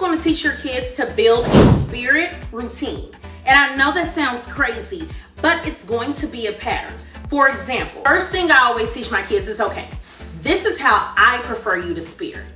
always want to teach your kids to build a spirit routine. And I know that sounds crazy, but it's going to be a pattern. For example, first thing I always teach my kids is, okay, this is how I prefer you to spirit.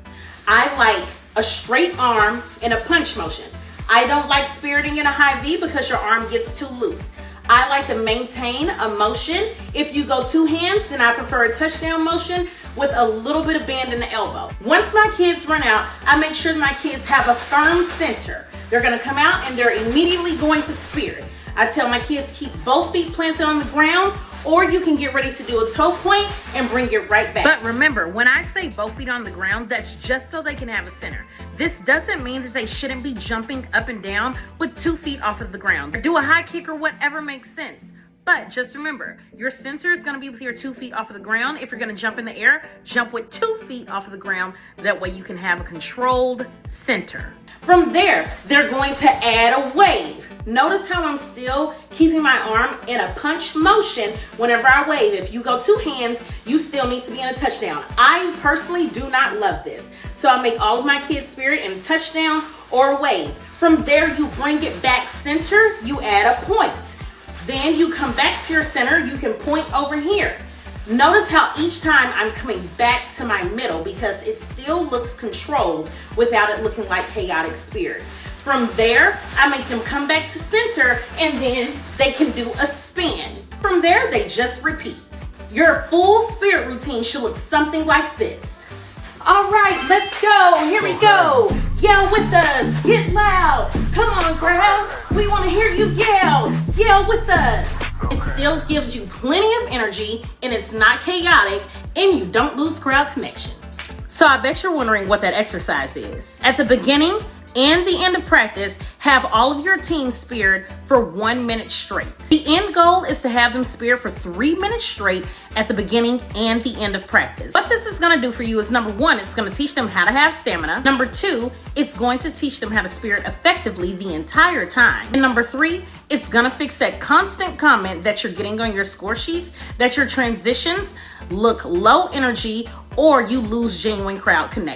I like a straight arm and a punch motion. I don't like spiriting in a high V because your arm gets too loose. I like to maintain a motion. If you go two hands, then I prefer a touchdown motion with a little bit of bend in the elbow. Once my kids run out, I make sure that my kids have a firm center. They're gonna come out and they're immediately going to spirit. I tell my kids keep both feet planted on the ground, or you can get ready to do a toe point and bring it right back. But remember, when I say both feet on the ground, that's just so they can have a center. This doesn't mean that they shouldn't be jumping up and down with 2 feet off of the ground. Do a high kick or whatever makes sense. But just remember, your center is gonna be with your 2 feet off of the ground. If you're gonna jump in the air, jump with 2 feet off of the ground. That way you can have a controlled center. From there, they're going to add a wave. Notice how I'm still keeping my arm in a punch motion whenever I wave. If you go two hands, you still need to be in a touchdown. I personally do not love this. So I make all of my kids spirit in a touchdown or a wave. From there, you bring it back center, you add a point. Then you come back to your center, you can point over here. Notice how each time I'm coming back to my middle because it still looks controlled without it looking like chaotic spirit. From there, I make them come back to center and then they can do a spin. From there, they just repeat. Your full spirit routine should look something like this. All right, let's go. Here we go. Yell with us. Get loud. Come on, crowd. We want to hear you yell. Yell with us. It still gives you plenty of energy and it's not chaotic and you don't lose crowd connection. So I bet you're wondering what that exercise is. At the beginning and the end of practice, have all of your team spirit for 1 minute straight. The end goal is to have them spirit for 3 minutes straight at the beginning and the end of practice. What this is gonna do for you is, number one, it's gonna teach them how to have stamina. Number two, it's going to teach them how to spirit effectively the entire time. And number three, it's gonna fix that constant comment that you're getting on your score sheets that your transitions look low energy or you lose genuine crowd connection.